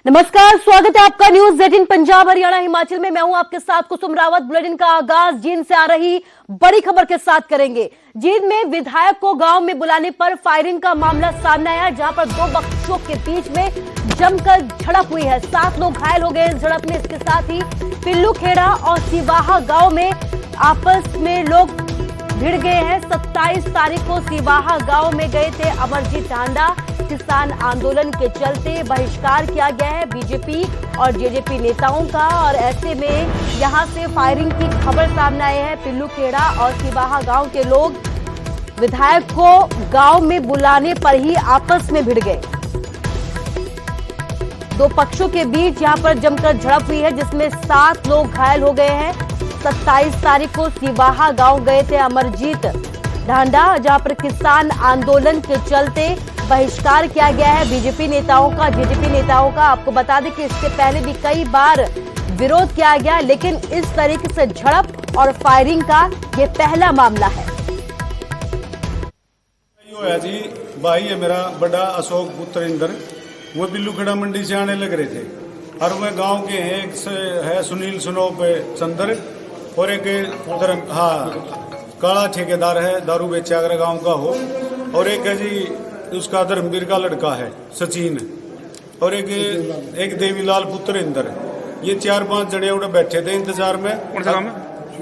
नमस्कार, स्वागत है आपका न्यूज 18 पंजाब हरियाणा हिमाचल में। मैं हूं आपके साथ कुसुम रावत। बुलेटिन का आगाज जींद से आ रही बड़ी खबर के साथ करेंगे। जींद में विधायक को गांव में बुलाने पर फायरिंग का मामला सामने आया, जहां पर दो पक्षों के बीच में जमकर झड़प हुई है। 7 लोग घायल हो गए इस झड़प में। इसके साथ ही पिल्लू खेड़ा और सिवाहा गांव में आपस में लोग भिड़ गए हैं। 27 तारीख को सिवाहा गांव में गए थे अमरजीत ढांडा। किसान आंदोलन के चलते बहिष्कार किया गया है बीजेपी और जेजेपी नेताओं का, और ऐसे में यहां से फायरिंग की खबर सामने आई है। पिल्लू खेड़ा और सिवाहा गांव के लोग विधायक को गांव में बुलाने पर ही आपस में भिड़ गए। दो पक्षों के बीच यहां पर जमकर झड़प हुई है, जिसमें 7 लोग घायल हो गए हैं। 27 तारीख को सिवाहा गांव गए थे अमरजीत ढांडा, जहां पर किसान आंदोलन के चलते बहिष्कार किया गया है बीजेपी नेताओं का, जेजेपी नेताओं का। आपको बता दें कि इससे पहले भी कई बार विरोध किया गया, लेकिन इस तरीके से झड़प और फायरिंग का ये पहला मामला है। जी भाई है मेरा बड़ा अशोक पुत्र इंदर, वो बिल्लू खेड़ा मंडी से आने लग रहे थे, और वह गांव के हैं। एक है सुनील सुनोप चंदर और एक उधर काला ठेकेदार है, दारू बेचा अगर गांव का हो, और एक है जी उसका धर्मवीर का लड़का है सचिन, और एक देवीलाल पुत्र इंदर। ये 4-5 जने उड़े बैठे थे इंतजार में।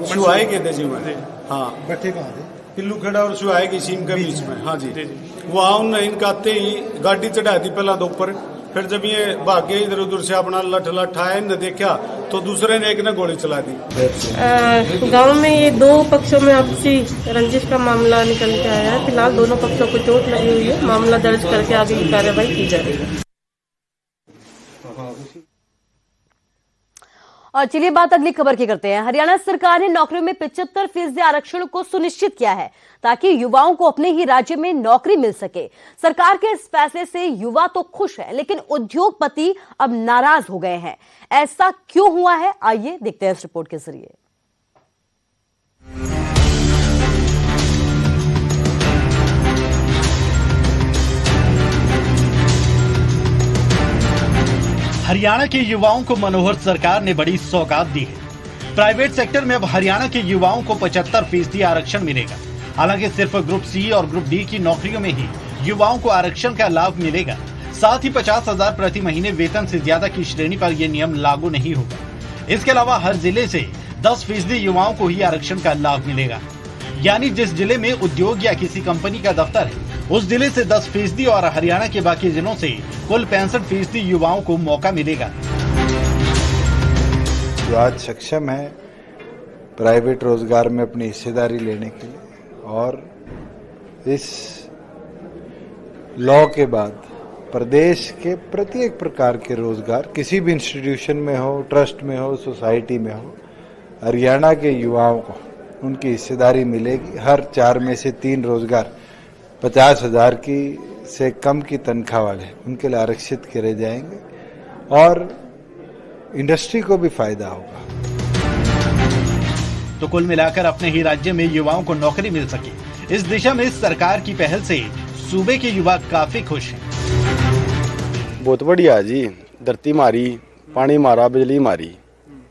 सुहाई के थे जी मैं, हाँ बैठे कहाँ थे? पिल्लू खेड़ा और सुहाई की सीम के बीच में। हाँ जी, वहाँ उन्होंने इनका आते ही गाड़ी चढ़ा दी पहला दो ऊपर, फिर जब ये भागे इधर उधर से अपना लठ आए ने देखा तो दूसरे ने एक ने गोली चला दी। गांव में ये दो पक्षों में आपसी रंजिश का मामला निकल के आया है। फिलहाल दोनों पक्षों को चोट लगी हुई है। मामला दर्ज करके आगे की कार्रवाई की जा रही है। और चलिए बात अगली खबर की करते हैं। हरियाणा सरकार ने नौकरियों में 75% आरक्षण को सुनिश्चित किया है, ताकि युवाओं को अपने ही राज्य में नौकरी मिल सके। सरकार के इस फैसले से युवा तो खुश है, लेकिन उद्योगपति अब नाराज हो गए हैं। ऐसा क्यों हुआ है, आइए देखते हैं इस रिपोर्ट के जरिए। हरियाणा के युवाओं को मनोहर सरकार ने बड़ी सौगात दी है। प्राइवेट सेक्टर में अब हरियाणा के युवाओं को 75% आरक्षण मिलेगा। हालांकि सिर्फ ग्रुप सी और ग्रुप डी की नौकरियों में ही युवाओं को आरक्षण का लाभ मिलेगा। साथ ही 50,000 प्रति महीने वेतन से ज्यादा की श्रेणी पर यह नियम लागू नहीं होगा। इसके अलावा हर जिले से 10% युवाओं को ही आरक्षण का लाभ मिलेगा। यानी जिस जिले में उद्योग या किसी कंपनी का दफ्तर है, उस जिले से 10% और हरियाणा के बाकी जिलों से कुल 65% युवाओं को मौका मिलेगा। जो आज सक्षम है प्राइवेट रोजगार में अपनी हिस्सेदारी लेने के लिए, और इस लॉ के बाद प्रदेश के प्रत्येक प्रकार के रोजगार किसी भी इंस्टीट्यूशन में हो, ट्रस्ट में हो, सोसाइटी में हो, हरियाणा के युवाओं को उनकी हिस्सेदारी मिलेगी। हर 4 में से 3 रोजगार 50,000 की से कम की तनख्वाह वाले उनके लिए आरक्षित करे जाएंगे, और इंडस्ट्री को भी फायदा होगा। तो कुल मिलाकर अपने ही राज्य में युवाओं को नौकरी मिल सके, इस दिशा में सरकार की पहल से सूबे के युवा काफी खुश हैं। बहुत बढ़िया जी, धरती मारी, पानी मारा, बिजली मारी,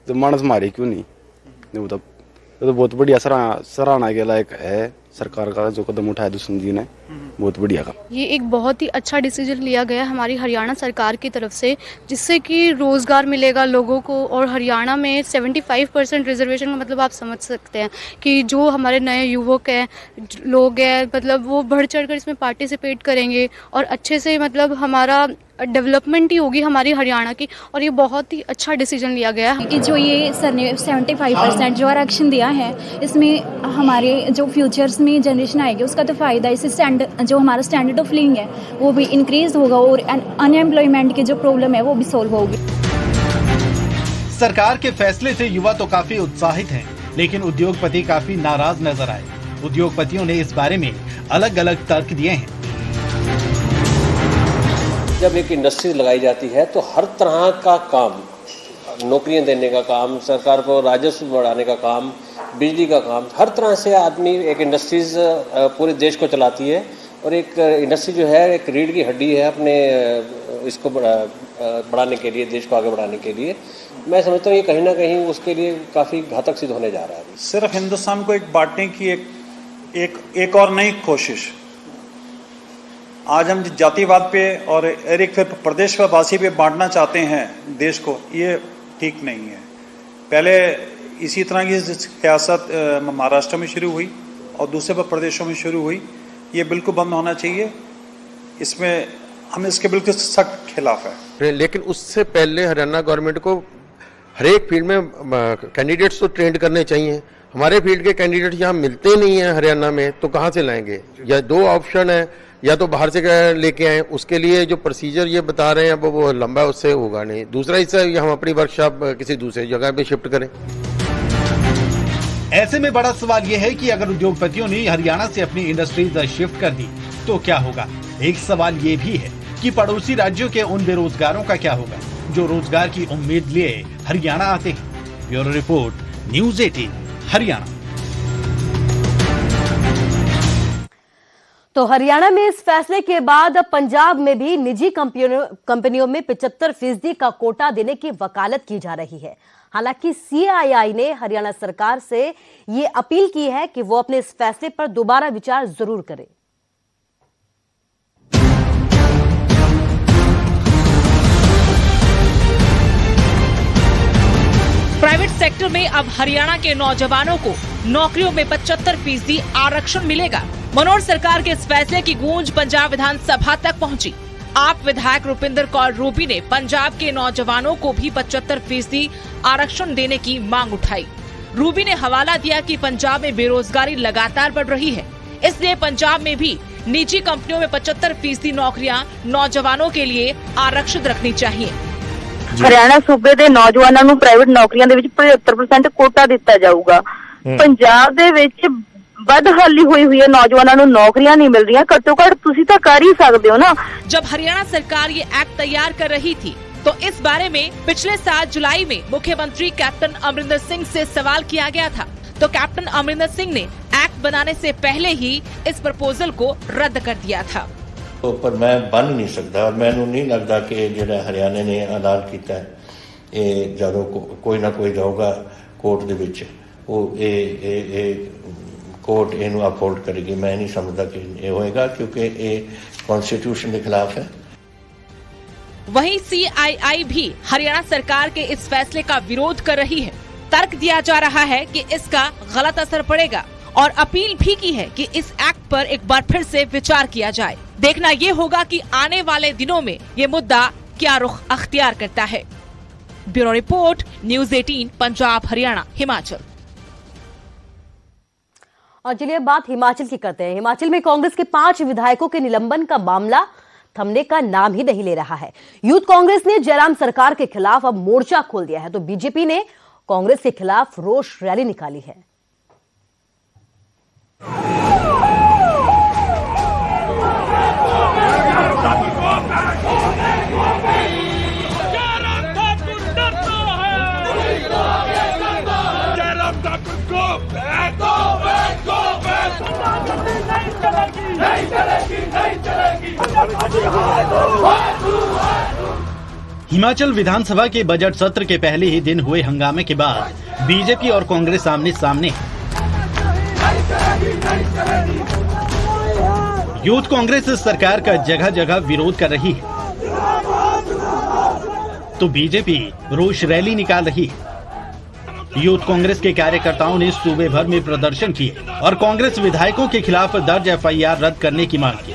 तो मानस मारी क्यों नहीं? तो बहुत बढ़िया सराहना के लायक है सरकार का जो कदम उठाया दुष्यंत जी ने, बहुत बढ़िया काम। ये एक बहुत ही अच्छा डिसीजन लिया गया हमारी हरियाणा सरकार की तरफ से, जिससे कि रोज़गार मिलेगा लोगों को। और हरियाणा में 75% रिजर्वेशन का मतलब आप समझ सकते हैं कि जो हमारे नए युवक हैं, लोग हैं, मतलब वो बढ़ चढ़ कर इसमें पार्टिसिपेट करेंगे और अच्छे से मतलब हमारा डेवलपमेंट ही होगी हमारी हरियाणा की। और ये बहुत ही अच्छा डिसीजन लिया गया है। जो ये सर ने 75% जो आरक्षण दिया है, इसमें हमारे जो फ्यूचर्स में जनरेशन आएगी उसका तो फ़ायदा, इससे जो हमारा स्टैंडर्ड ऑफ लिविंग है वो भी इंक्रीज होगा, और अनएम्प्लॉयमेंट की जो प्रॉब्लम है वो भी सॉल्व होगी। सरकार के फैसले से युवा तो काफी उत्साहित हैं, लेकिन उद्योगपति काफी नाराज नजर आए। उद्योगपतियों ने इस बारे में अलग अलग तर्क दिए हैं। जब एक इंडस्ट्री लगाई जाती है तो हर तरह का काम, नौकरियां देने का काम, सरकार को राजस्व बढ़ाने का काम, बिजली का काम, हर तरह से आदमी एक इंडस्ट्रीज पूरे देश को चलाती है। और एक इंडस्ट्री जो है एक रीढ़ की हड्डी है अपने इसको बढ़ाने के लिए, देश को आगे बढ़ाने के लिए, मैं समझता हूँ ये कहीं ना कहीं उसके लिए काफ़ी घातक सिद्ध होने जा रहा है। सिर्फ हिंदुस्तान को एक बांटने की एक और नई कोशिश। आज हम जातिवाद पे और एक फिर प्रदेशवासी पे बांटना चाहते हैं देश को, ये ठीक नहीं है। पहले इसी तरह की सियासत महाराष्ट्र में शुरू हुई और दूसरे प्रदेशों में शुरू हुई, ये बिल्कुल बंद होना चाहिए। इसमें हम इसके बिल्कुल सख्त खिलाफ है। लेकिन उससे पहले हरियाणा गवर्नमेंट को हर एक फील्ड में कैंडिडेट्स तो ट्रेंड करने चाहिए। हमारे फील्ड के कैंडिडेट यहाँ मिलते नहीं हैं हरियाणा में, तो कहाँ से लाएंगे? या दो ऑप्शन है, या तो बाहर से लेके आए, उसके लिए जो प्रोसीजर ये बता रहे हैं वो लंबा, उससे होगा नहीं। दूसरा हिस्सा हम अपनी वर्कशॉप किसी दूसरी जगह पे शिफ्ट करें। ऐसे में बड़ा सवाल यह है कि अगर उद्योगपतियों ने हरियाणा से अपनी इंडस्ट्रीज शिफ्ट कर दी तो क्या होगा। एक सवाल ये भी है कि पड़ोसी राज्यों के उन बेरोजगारों का क्या होगा जो रोजगार की उम्मीद लिए हरियाणा आते हैं। Bureau report, news 18 Haryana. तो हरियाणा में इस फैसले के बाद अब पंजाब में भी निजी कंपनियों में 75% का कोटा देने की वकालत की जा रही है। हालांकि सीआईआई ने हरियाणा सरकार से ये अपील की है कि वो अपने इस फैसले पर दोबारा विचार जरूर करे। प्राइवेट सेक्टर में अब हरियाणा के नौजवानों को नौकरियों में 75% आरक्षण मिलेगा। मनोहर सरकार के इस फैसले की गूंज पंजाब विधानसभा तक पहुंची। आप विधायक रुपिंदर कौर रूबी ने पंजाब के नौजवानों को भी 75% आरक्षण देने की मांग उठाई। रूबी ने हवाला दिया कि पंजाब में बेरोजगारी लगातार बढ़ रही है, इसलिए पंजाब में भी निजी कंपनियों में 75% नौकरियां नौजवानों के लिए आरक्षित रखनी चाहिए। हरियाणा सूबे ਦੇ ਨੌਜਵਾਨਾਂ ਨੂੰ ਪ੍ਰਾਈਵੇਟ ਨੌਕਰੀਆਂ ਦੇ ਵਿੱਚ 75% ਕੋਟਾ ਦਿੱਤਾ ਜਾਊਗਾ। ਪੰਜਾਬ ਦੇ ਵਿੱਚ बदहाली हुई है, नौजवानों को नौकरियां नहीं मिल रही, घट्टो घट तुसी तो कर ही सकते हो ना। जब हरियाणा सरकार ये एक्ट तैयार कर रही थी तो इस बारे में पिछले साल जुलाई में मुख्यमंत्री कैप्टन अमरिंदर सिंह से सवाल किया गया था, तो कैप्टन अमरिंदर सिंह ने एक्ट बनाने से पहले ही इस प्रपोजल को रद्द कर दिया था। तो पर मैं बन नहीं सकता, मैनू नहीं लगता कि जो हरियाणा ने ऐलान किया है जो कोई ना कोई जाऊगा कोर्ट दे विच, वो कोर्ट इनू अपहोल्ड करेगी। मैं नहीं समझता कि ये होएगा, क्योंकि ये कॉन्स्टिट्यूशन के खिलाफ है। वहीं सीआईआई भी हरियाणा सरकार के इस फैसले का विरोध कर रही है। तर्क दिया जा रहा है कि इसका गलत असर पड़ेगा और अपील भी की है कि इस एक्ट पर एक बार फिर से विचार किया जाए। देखना ये होगा कि आने वाले दिनों में ये मुद्दा क्या रुख अख्तियार करता है। Bureau report, news 18 Punjab Haryana Himachal. और चलिए बात हिमाचल की करते हैं। हिमाचल में कांग्रेस के 5 विधायकों के निलंबन का मामला थमने का नाम ही नहीं ले रहा है। यूथ कांग्रेस ने जयराम सरकार के खिलाफ अब मोर्चा खोल दिया है, तो बीजेपी ने कांग्रेस के खिलाफ रोष रैली निकाली है। हिमाचल विधानसभा के बजट सत्र के पहले ही दिन हुए हंगामे के बाद बीजेपी और कांग्रेस आमने सामने। यूथ कांग्रेस सरकार का जगह जगह विरोध कर रही है, तो बीजेपी रोष रैली निकाल रही है। यूथ कांग्रेस के कार्यकर्ताओं ने सूबे भर में प्रदर्शन किए और कांग्रेस विधायकों के खिलाफ दर्ज एफआईआर रद्द करने की मांग की।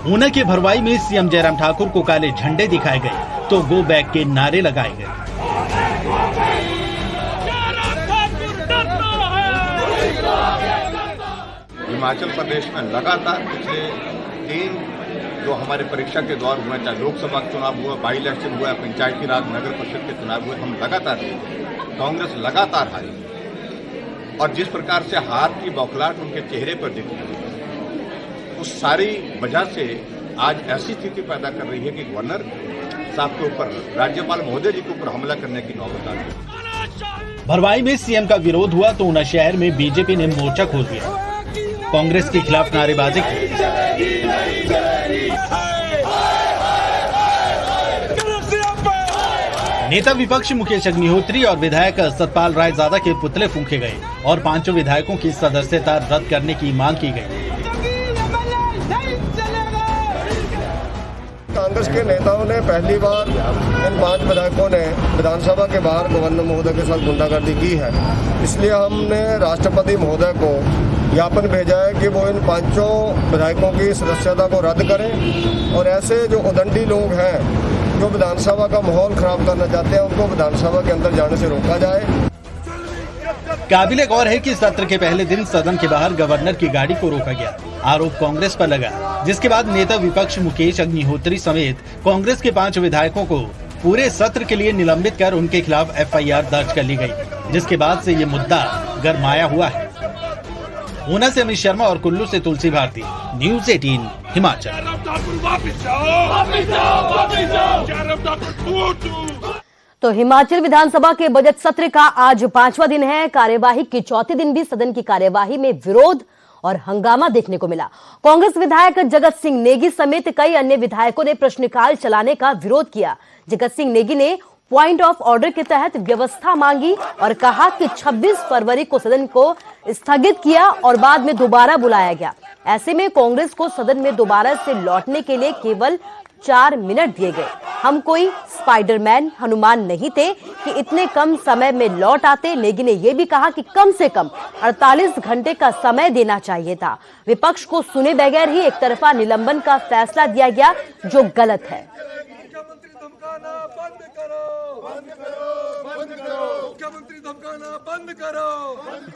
ऊना के भरवाई में सीएम जयराम ठाकुर को काले झंडे दिखाए गए, तो गो बैक के नारे लगाए गए। हिमाचल प्रदेश में लगातार पिछले 3 जो हमारे परीक्षा के दौर हुए, चाहे लोकसभा चुनाव हुआ, बाई इलेक्शन हुआ, पंचायती राज नगर परिषद के चुनाव हुए, हम लगातार कांग्रेस लगातार हारी। और जिस प्रकार से हार की बौखलाहट उनके चेहरे पर दिख रही है, उस सारी वजह से आज ऐसी स्थिति पैदा कर रही है कि गवर्नर साहब के ऊपर, राज्यपाल महोदय जी के ऊपर हमला करने की नौबत आ गई। भरवाई में सीएम का विरोध हुआ तो ऊना शहर में बीजेपी ने मोर्चा खोल दिया, कांग्रेस के खिलाफ नारेबाजी की। नेता विपक्ष मुकेश अग्निहोत्री और विधायक सतपाल रायजादा के पुतले फूंके गए और 5 विधायकों की सदस्यता रद्द करने की मांग की गई। कांग्रेस के नेताओं ने पहली बार इन 5 विधायकों ने विधानसभा के बाहर गवर्नर महोदय के साथ गुंडागर्दी की है, इसलिए हमने राष्ट्रपति महोदय को ज्ञापन भेजा है कि वो इन 5 विधायकों की सदस्यता को रद्द करें और ऐसे जो उदंडी लोग हैं जो विधानसभा का माहौल खराब करना चाहते हैं उनको विधानसभा के अंदर जाने से रोका जाए। काबिले गौर है कि सत्र के पहले दिन सदन के बाहर गवर्नर की गाड़ी को रोका गया। आरोप कांग्रेस पर लगा, जिसके बाद नेता विपक्ष मुकेश अग्निहोत्री समेत कांग्रेस के 5 विधायकों को पूरे सत्र के लिए निलंबित कर उनके खिलाफ FIR दर्ज कर ली गई, जिसके बाद से ये मुद्दा गरमाया हुआ है। ऊना से अमित शर्मा और कुल्लू से तुलसी भारती, न्यूज़ 18 हिमाचल। तो हिमाचल विधानसभा के बजट सत्र का आज 5वां दिन है। कार्यवाही के चौथे दिन भी सदन की कार्यवाही में विरोध और हंगामा देखने को मिला। कांग्रेस विधायक जगत सिंह नेगी समेत कई अन्य विधायकों ने प्रश्नकाल चलाने का विरोध किया। जगत सिंह नेगी ने पॉइंट ऑफ ऑर्डर के तहत व्यवस्था मांगी और कहा कि 26 फरवरी को सदन को स्थगित किया और बाद में दोबारा बुलाया गया। ऐसे में कांग्रेस को सदन में दोबारा से लौटने के लिए केवल 4 मिनट दिए गए। हम कोई स्पाइडरमैन हनुमान नहीं थे कि इतने कम समय में लौट आते। नेगी ने यह भी कहा कि कम से कम 48 घंटे का समय देना चाहिए था। विपक्ष को सुने बगैर ही एक तरफा निलंबन का फैसला दिया गया, जो गलत है।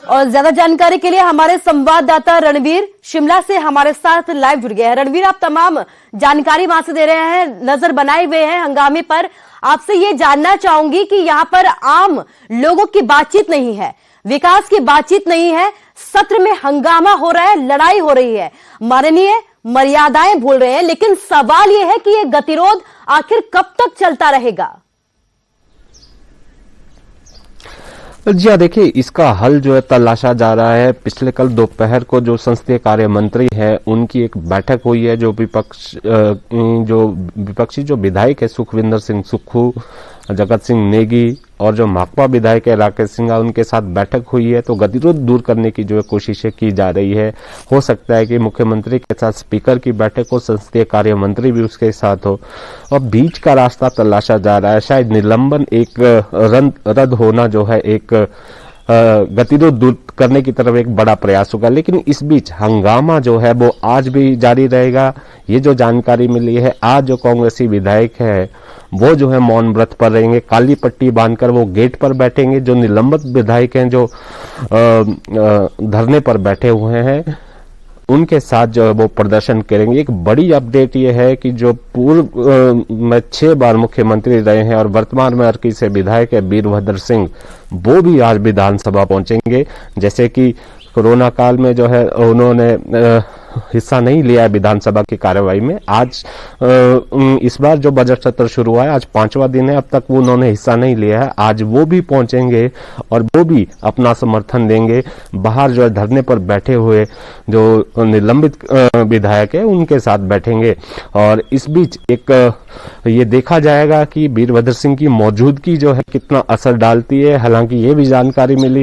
और ज्यादा जानकारी के लिए हमारे संवाददाता रणवीर शिमला से हमारे साथ लाइव जुड़ गए हैं। रणवीर, आप तमाम जानकारी वहां से दे रहे हैं, नजर बनाए हुए हैं हंगामे पर। आपसे ये जानना चाहूंगी कि यहाँ पर आम लोगों की बातचीत नहीं है, विकास की बातचीत नहीं है, सत्र में हंगामा हो रहा है, लड़ाई हो रही है, माननीय मर्यादाएं भूल रहे हैं। लेकिन सवाल यह है कि यह गतिरोध आखिर कब तक चलता रहेगा? जी हाँ, देखिए, इसका हल जो है तलाशा जा रहा है। पिछले कल दोपहर को जो संसदीय कार्य मंत्री है उनकी एक बैठक हुई है। जो विपक्षी जो विधायक है सुखविंदर सिंह सुक्खू, जगत सिंह नेगी और जो माकपा विधायक है राकेश सिंघा, उनके साथ बैठक हुई है। तो गतिरोध दूर करने की जो है कोशिशें की जा रही है। हो सकता है कि मुख्यमंत्री के साथ स्पीकर की बैठक हो, संसदीय कार्य मंत्री भी उसके साथ हो, और बीच का रास्ता तलाशा जा रहा है। शायद निलंबन एक रद्द होना जो है एक गतिरोध दूर करने की तरफ एक बड़ा प्रयास होगा। लेकिन इस बीच हंगामा जो है वो आज भी जारी रहेगा। ये जो जानकारी मिली है, आज जो कांग्रेसी विधायक है वो जो है मौन व्रत पर रहेंगे, काली पट्टी बांधकर वो गेट पर बैठेंगे। जो निलंबित विधायक हैं, जो धरने पर बैठे हुए हैं, उनके साथ जो है वो प्रदर्शन करेंगे। एक बड़ी अपडेट ये है कि जो पूर्व में 6 बार मुख्यमंत्री रहे हैं और वर्तमान में अर्की से विधायक है वीरभद्र सिंह, वो भी आज विधानसभा पहुंचेंगे। जैसे कि कोरोना काल में जो है उन्होंने हिस्सा नहीं लिया है विधानसभा की कार्यवाही में। आज इस बार जो बजट सत्र शुरू हुआ है, आज 5वां दिन है, अब तक वो उन्होंने हिस्सा नहीं लिया है। आज वो भी पहुंचेंगे और वो भी अपना समर्थन देंगे। बाहर जो है धरने पर बैठे हुए जो निलंबित विधायक है उनके साथ बैठेंगे। और इस बीच एक ये देखा जाएगा कि वीरभद्र सिंह की मौजूदगी जो है कितना असर डालती है। हालांकि ये भी जानकारी मिली